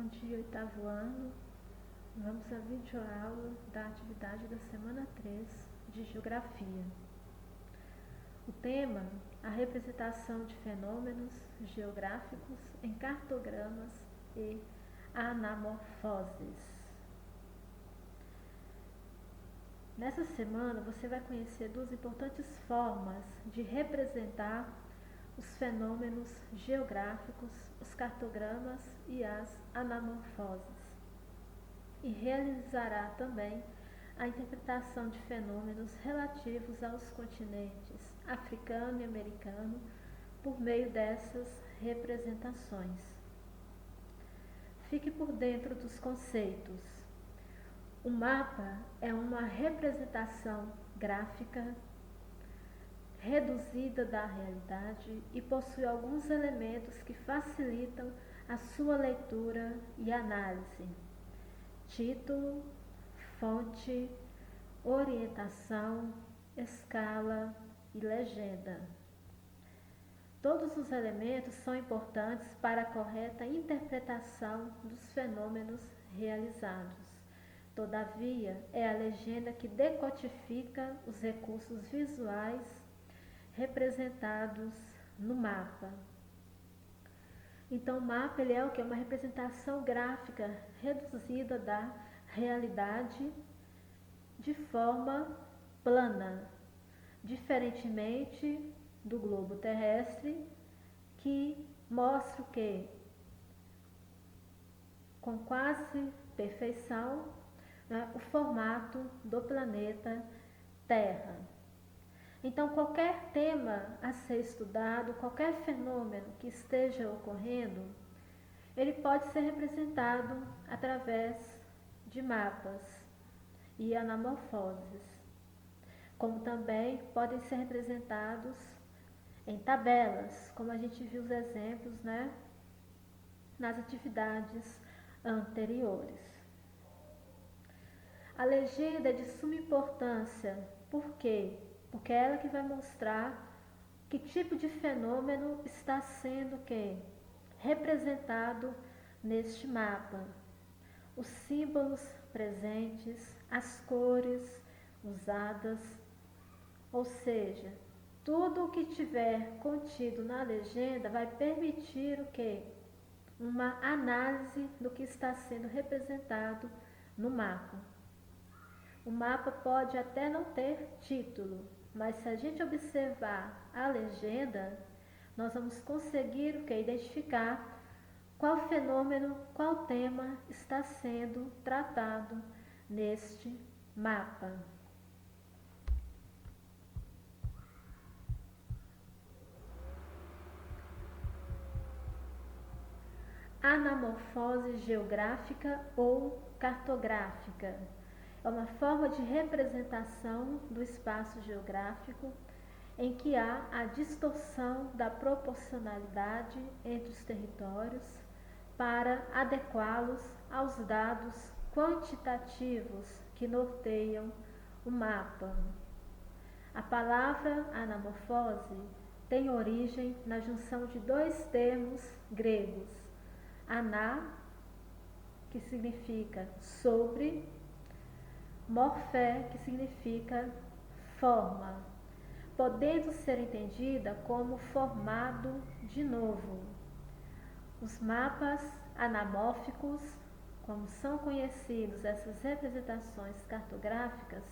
Bom dia, oitavo ano. Vamos à videoaula da atividade da semana 3 de Geografia. O tema, a representação de fenômenos geográficos em cartogramas e anamorfoses. Nessa semana você vai conhecer duas importantes formas de representar os fenômenos geográficos, os cartogramas e as anamorfoses. E realizará também a interpretação de fenômenos relativos aos continentes africano e americano por meio dessas representações. Fique por dentro dos conceitos. O mapa é uma representação gráfica reduzida da realidade e possui alguns elementos que facilitam a sua leitura e análise. Título, fonte, orientação, escala e legenda. Todos os elementos são importantes para a correta interpretação dos fenômenos realizados. Todavia, é a legenda que decodifica os recursos visuais representados no mapa. Então, o mapa ele é o que? Uma representação gráfica reduzida da realidade de forma plana, diferentemente do globo terrestre, que mostra o que? Com quase perfeição, né, o formato do planeta Terra. Então, qualquer tema a ser estudado, qualquer fenômeno que esteja ocorrendo, ele pode ser representado através de mapas e anamorfoses, como também podem ser representados em tabelas, como a gente viu os exemplos, né, nas atividades anteriores. A legenda é de suma importância, por quê? Porque é ela que vai mostrar que tipo de fenômeno está sendo representado neste mapa. Os símbolos presentes, as cores usadas, ou seja, tudo o que tiver contido na legenda vai permitir uma análise do que está sendo representado no mapa. O mapa pode até não ter título, mas se a gente observar a legenda, nós vamos conseguir identificar qual fenômeno, qual tema está sendo tratado neste mapa. Anamorfose geográfica ou cartográfica. É uma forma de representação do espaço geográfico em que há a distorção da proporcionalidade entre os territórios para adequá-los aos dados quantitativos que norteiam o mapa. A palavra anamorfose tem origem na junção de dois termos gregos, aná, que significa sobre, morfé, que significa forma, podendo ser entendida como formado de novo. Os mapas anamórficos, como são conhecidos essas representações cartográficas,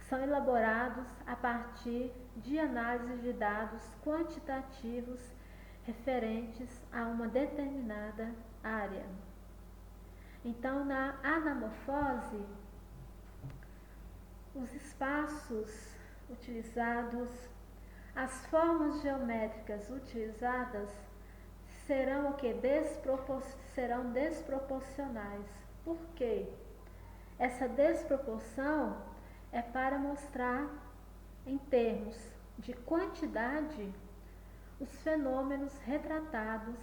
são elaborados a partir de análise de dados quantitativos referentes a uma determinada área. Então, na anamorfose, os espaços utilizados, as formas geométricas utilizadas serão serão desproporcionais. Por quê? Essa desproporção é para mostrar em termos de quantidade os fenômenos retratados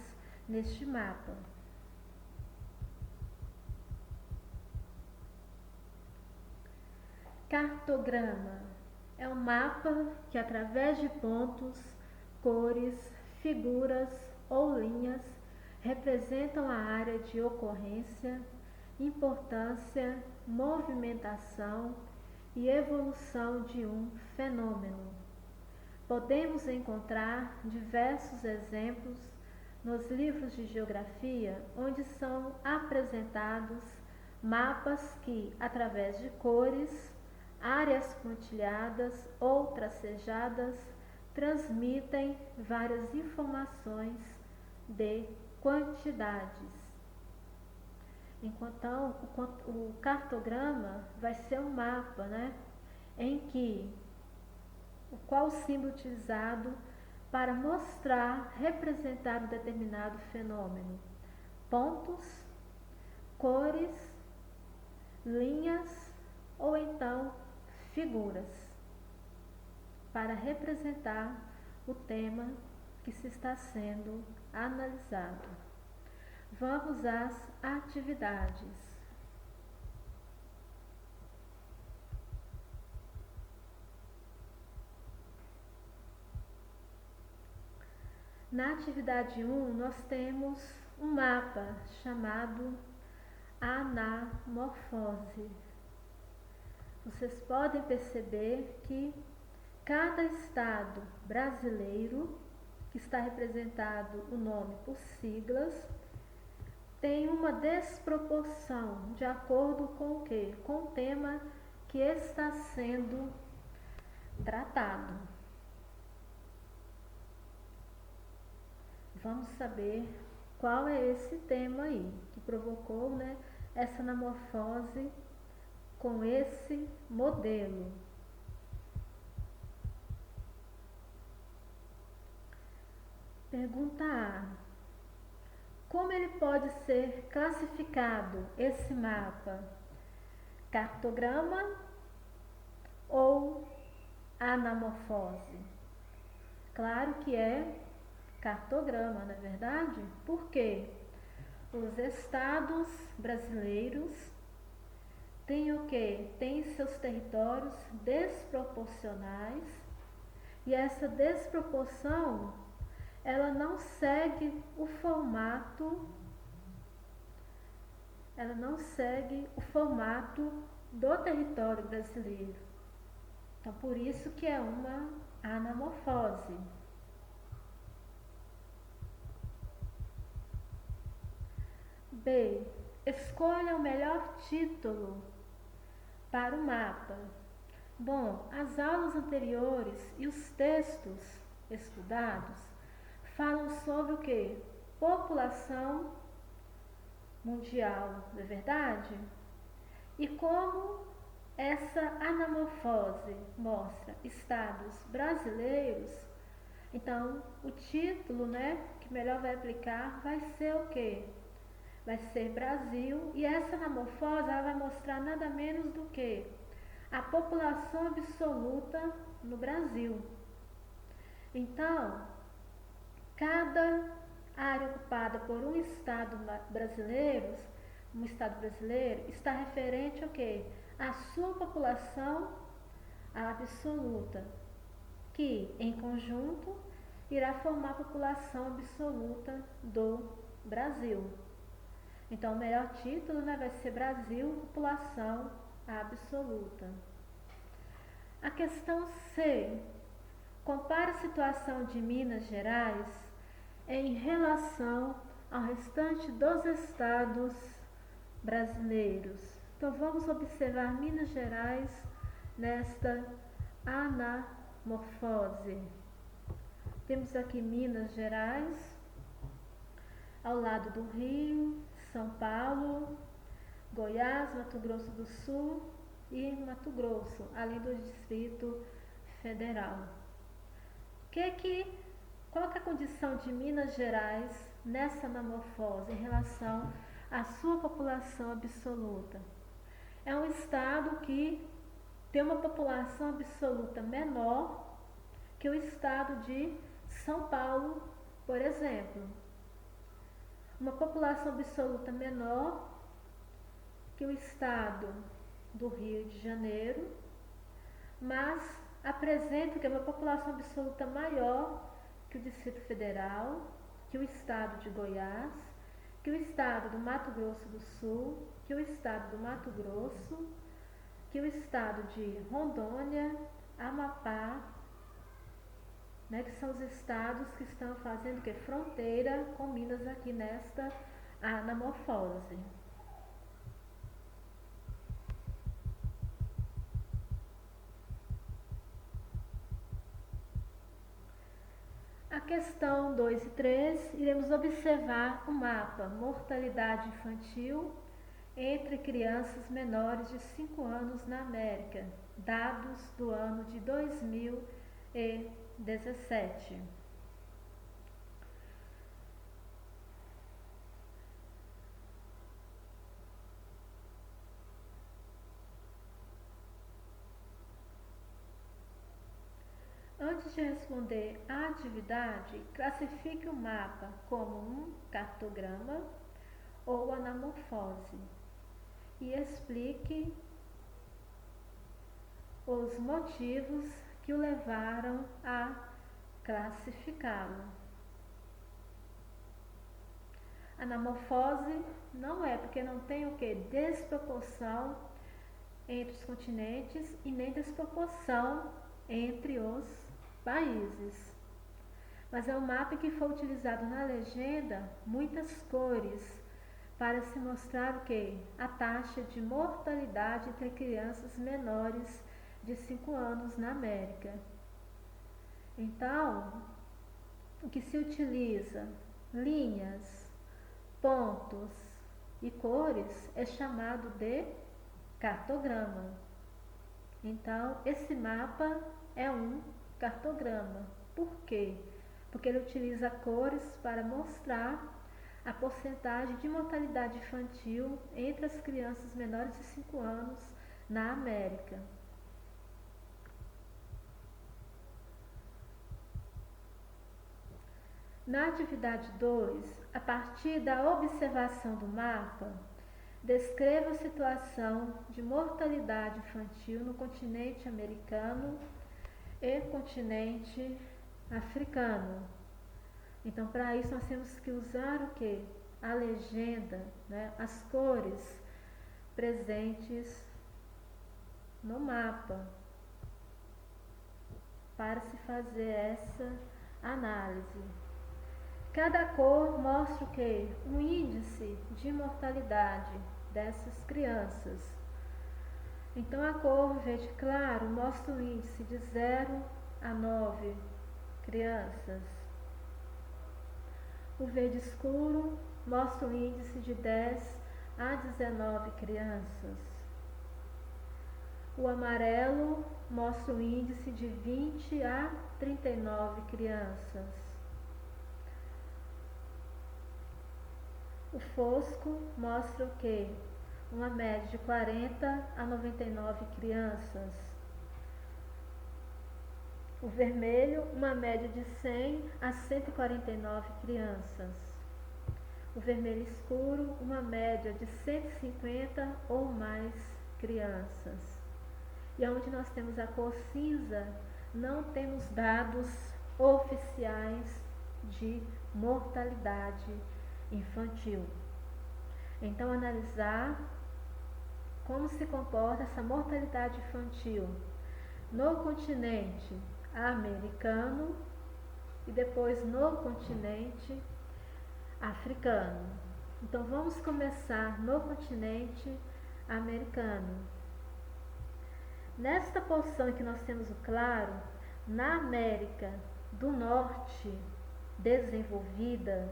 neste mapa. Cartograma é um mapa que, através de pontos, cores, figuras ou linhas, representam a área de ocorrência, importância, movimentação e evolução de um fenômeno. Podemos encontrar diversos exemplos nos livros de geografia, onde são apresentados mapas que, através de cores, áreas pontilhadas ou tracejadas, transmitem várias informações de quantidades. Então, o cartograma vai ser um mapa, né, em que qual o símbolo utilizado para mostrar, representar um determinado fenômeno. Pontos, cores, linhas ou então figuras, para representar o tema que se está sendo analisado. Vamos às atividades. Na atividade 1, nós temos um mapa chamado anamorfose. Vocês podem perceber que cada estado brasileiro, que está representado o nome por siglas, tem uma desproporção de acordo com o quê? Com o tema que está sendo tratado. Vamos saber qual é esse tema aí que provocou, né, essa anamorfose com esse modelo. Pergunta A. Como ele pode ser classificado, esse mapa? Cartograma ou anamorfose? Claro que é cartograma, não é verdade? Por quê? Os estados brasileiros têm o quê? Têm seus territórios desproporcionais, e essa desproporção, ela não segue o formato, do território brasileiro. Então, por isso que é uma anamorfose. B. Escolha o melhor título para o mapa. Bom, as aulas anteriores e os textos estudados falam sobre o quê? População mundial, não é verdade? E como essa anamorfose mostra estados brasileiros, então o título, né, que melhor vai aplicar vai ser o quê? Vai ser Brasil, e essa anamorfose ela vai mostrar nada menos do que a população absoluta no Brasil. Então, cada área ocupada por um estado brasileiro está referente ao quê? A sua população absoluta, que em conjunto irá formar a população absoluta do Brasil. Então, o melhor título, né, vai ser Brasil, população absoluta. A questão C. Compare a situação de Minas Gerais em relação ao restante dos estados brasileiros. Então, vamos observar Minas Gerais nesta anamorfose. Temos aqui Minas Gerais, ao lado do Rio, São Paulo, Goiás, Mato Grosso do Sul e Mato Grosso, além do Distrito Federal. Qual que é a condição de Minas Gerais nessa anamorfose em relação à sua população absoluta? É um estado que tem uma população absoluta menor que o estado de São Paulo, por exemplo. Uma população absoluta menor que o estado do Rio de Janeiro, mas apresenta que é uma população absoluta maior que o Distrito Federal, que o estado de Goiás que o estado do Mato Grosso do Sul, que o estado do Mato Grosso, que o estado de Rondônia, Amapá, né, que são os estados que estão fazendo que fronteira com Minas aqui nesta anamorfose. A questão 2 e 3, iremos observar o mapa mortalidade infantil entre crianças menores de 5 anos na América, dados do ano de 2017. Antes de responder à atividade, classifique o mapa como um cartograma ou anamorfose e explique os motivos que o levaram a classificá-lo. Anamorfose não é porque não tem o que? Desproporção entre os continentes e nem desproporção entre os países. Mas é um mapa que foi utilizado na legenda muitas cores para se mostrar o que? A taxa de mortalidade entre crianças menores de 5 anos na América. Então, o que se utiliza? Linhas, pontos e cores é chamado de cartograma. Então, esse mapa é um cartograma. Por quê? Porque ele utiliza cores para mostrar a porcentagem de mortalidade infantil entre as crianças menores de 5 anos na América. Na atividade 2, a partir da observação do mapa, descreva a situação de mortalidade infantil no continente americano e continente africano. Então, para isso, nós temos que usar o que? A legenda, né? As cores presentes no mapa, para se fazer essa análise. Cada cor mostra o que? Um índice de mortalidade dessas crianças. Então, a cor verde claro mostra o índice de 0 a 9 crianças. O verde escuro mostra o índice de 10 a 19 crianças. O amarelo mostra o índice de 20 a 39 crianças. O fosco mostra o que? Uma média de 40 a 99 crianças. O vermelho, uma média de 100 a 149 crianças. O vermelho escuro, uma média de 150 ou mais crianças. E onde nós temos a cor cinza, não temos dados oficiais de mortalidade infantil. Então, analisar como se comporta essa mortalidade infantil no continente americano e depois no continente africano. Então, vamos começar no continente americano. Nesta porção que nós temos o claro, na América do Norte desenvolvida,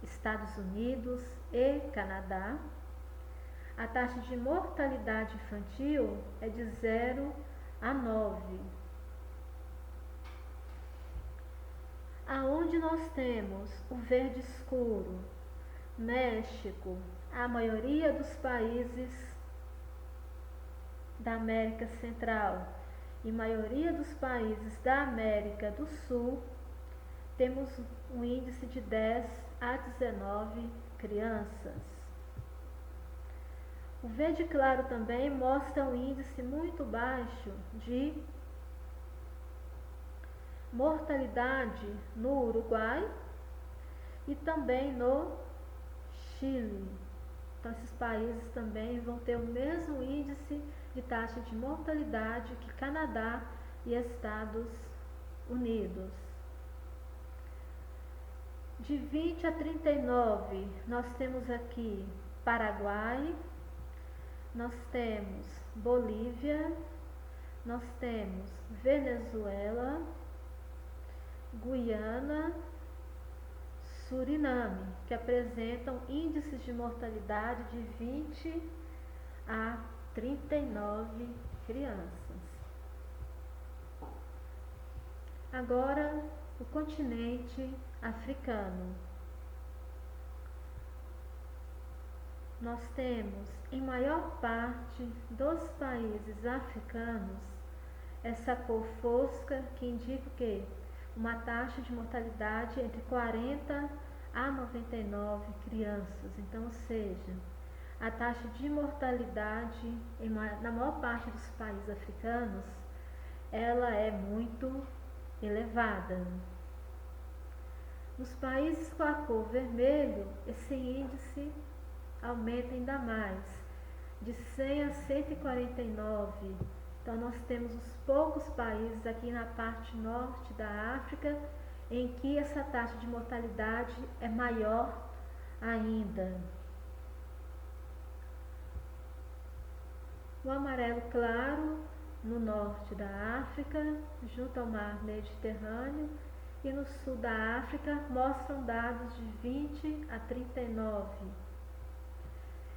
Estados Unidos e Canadá, a taxa de mortalidade infantil é de 0 a 9. Aonde nós temos o verde escuro, México, a maioria dos países da América Central e maioria dos países da América do Sul, temos um índice de 10 a 19 crianças. O verde claro também mostra um índice muito baixo de mortalidade no Uruguai e também no Chile. Então, esses países também vão ter o mesmo índice de taxa de mortalidade que Canadá e Estados Unidos. De 20 a 39, nós temos aqui Paraguai, nós temos Bolívia, nós temos Venezuela, Guiana, Suriname, que apresentam índices de mortalidade de 20 a 39 crianças. Agora, o continente africano. Nós temos, em maior parte dos países africanos, essa cor fosca que indica o quê? Uma taxa de mortalidade entre 40 a 99 crianças. Então, ou seja, a taxa de mortalidade na maior parte dos países africanos, ela é muito elevada. Nos países com a cor vermelho, esse índice aumenta ainda mais, de 100 a 149. Então, nós temos os poucos países aqui na parte norte da África em que essa taxa de mortalidade é maior ainda. O amarelo claro no norte da África, junto ao mar Mediterrâneo, e no sul da África mostram dados de 20 a 39.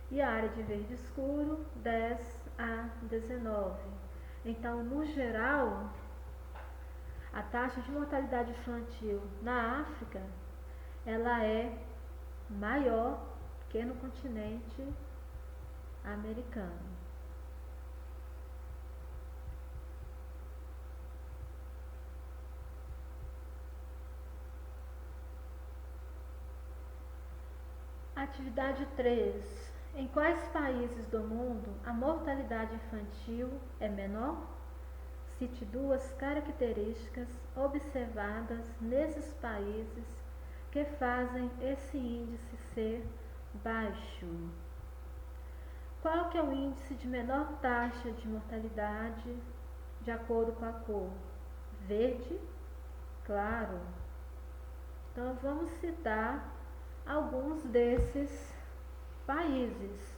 E a área de verde escuro, 10 a 19. Então, no geral, a taxa de mortalidade infantil na África, ela é maior que no continente americano. Atividade 3. Em quais países do mundo a mortalidade infantil é menor? Cite duas características observadas nesses países que fazem esse índice ser baixo. Qual que é o índice de menor taxa de mortalidade de acordo com a cor? Verde, claro. Então, vamos citar alguns desses países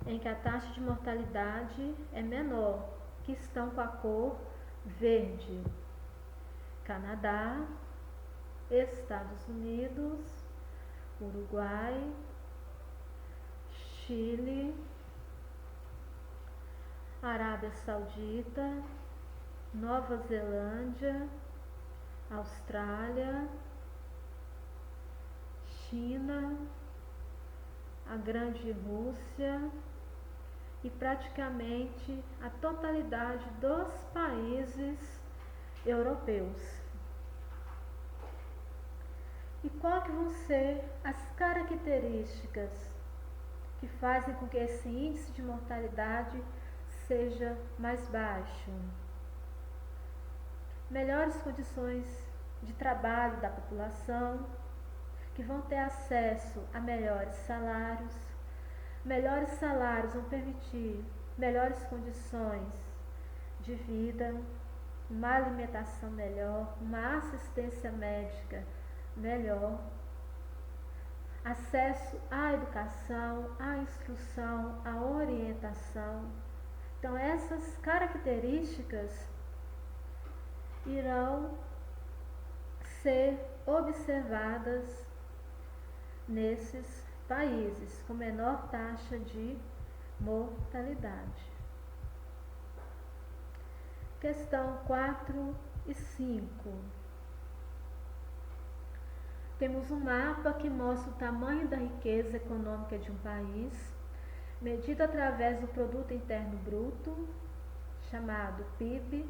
em que a taxa de mortalidade é menor, que estão com a cor verde: Canadá, Estados Unidos, Uruguai, Chile, Arábia Saudita, Nova Zelândia, Austrália, China, a Grande Rússia e praticamente a totalidade dos países europeus. E qual que vão ser as características que fazem com que esse índice de mortalidade seja mais baixo? Melhores condições de trabalho da população, que vão ter acesso a melhores salários. Melhores salários vão permitir melhores condições de vida, uma alimentação melhor, uma assistência médica melhor, acesso à educação, à instrução, à orientação. Então, essas características irão ser observadas nesses países com menor taxa de mortalidade. Questão 4 e 5. Temos um mapa que mostra o tamanho da riqueza econômica de um país, medido através do Produto Interno Bruto, chamado PIB,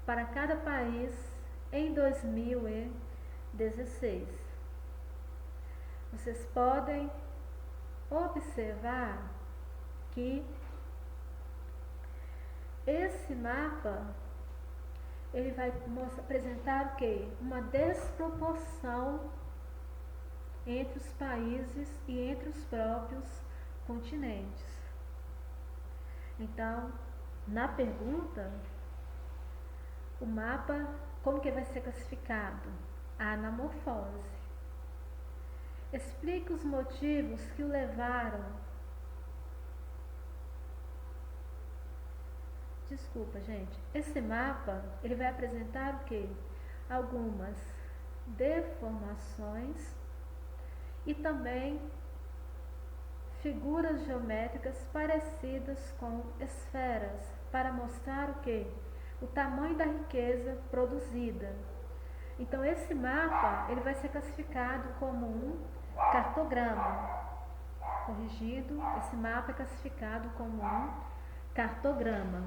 para cada país em 2016. Vocês podem observar que esse mapa ele vai apresentar o quê? Uma desproporção entre os países e entre os próprios continentes. Então, na pergunta, o mapa, como que vai ser classificado? A anamorfose. Explique os motivos que o levaram. Desculpa, gente. Esse mapa, ele vai apresentar o quê? Algumas deformações e também figuras geométricas parecidas com esferas, para mostrar o quê? O tamanho da riqueza produzida. Então, esse mapa, ele vai ser classificado como um cartograma. Corrigido, esse mapa é classificado como um cartograma.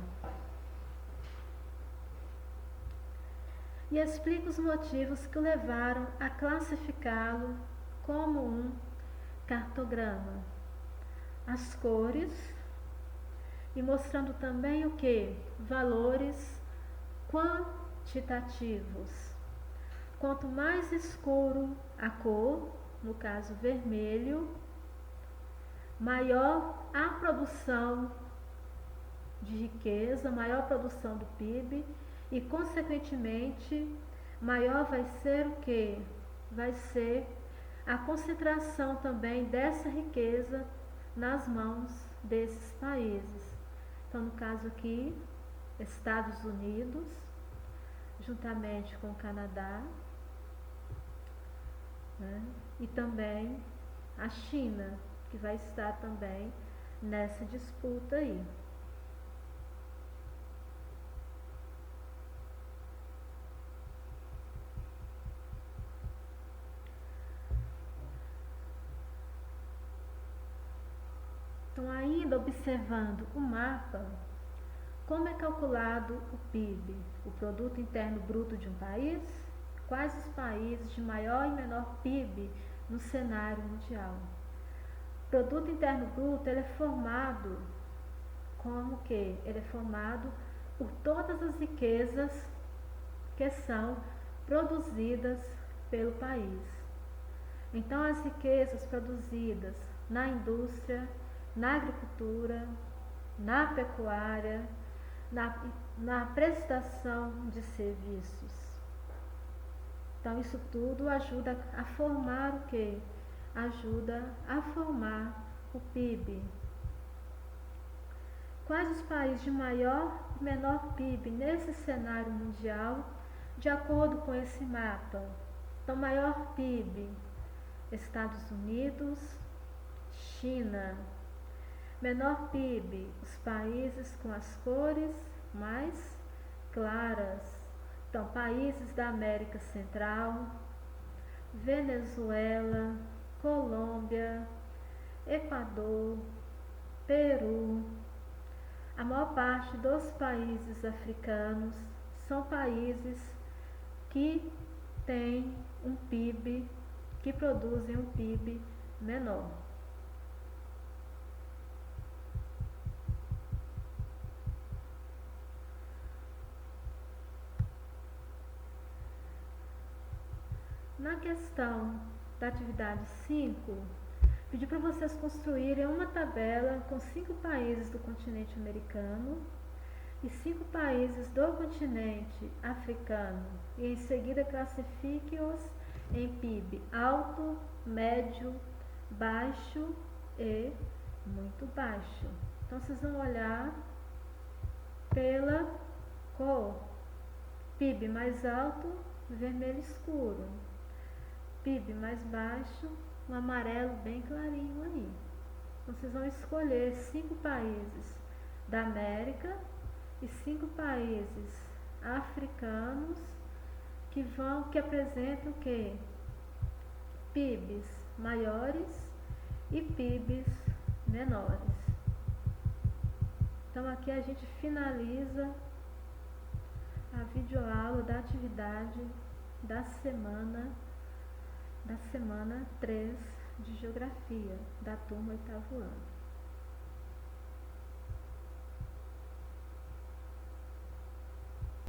E explica os motivos que o levaram a classificá-lo como um cartograma. As cores e mostrando também o que? Valores quantitativos. Quanto mais escuro a cor, no caso vermelho, maior a produção de riqueza, maior a produção do PIB e, consequentemente, maior vai ser o que? Vai ser a concentração também dessa riqueza nas mãos desses países. Então, no caso aqui, Estados Unidos, juntamente com o Canadá, né? E também a China, que vai estar também nessa disputa aí. Então, ainda observando o mapa, como é calculado o PIB, o Produto Interno Bruto de um país? Quais os países de maior e menor PIB no cenário mundial? O Produto Interno Bruto, ele é formado como que? Ele é formado por todas as riquezas que são produzidas pelo país. Então, as riquezas produzidas na indústria, na agricultura, na pecuária, na prestação de serviços. Então, isso tudo ajuda a formar o quê? Ajuda a formar o PIB. Quais os países de maior e menor PIB nesse cenário mundial, de acordo com esse mapa? Então, maior PIB, Estados Unidos, China. Menor PIB, os países com as cores mais claras. Então, países da América Central, Venezuela, Colômbia, Equador, Peru. A maior parte dos países africanos são países que têm um PIB, que produzem um PIB menor. Na questão da atividade 5, pedi para vocês construírem uma tabela com 5 países do continente americano e 5 países do continente africano e em seguida classifique-os em PIB alto, médio, baixo e muito baixo. Então, vocês vão olhar pela cor. PIB mais alto, vermelho escuro. PIB mais baixo, um amarelo bem clarinho aí. Então, vocês vão escolher 5 países da América e 5 países africanos que apresentam o quê? PIBs maiores e PIBs menores. Então, aqui a gente finaliza a videoaula da atividade da semana 3 de Geografia, da turma 8º ano.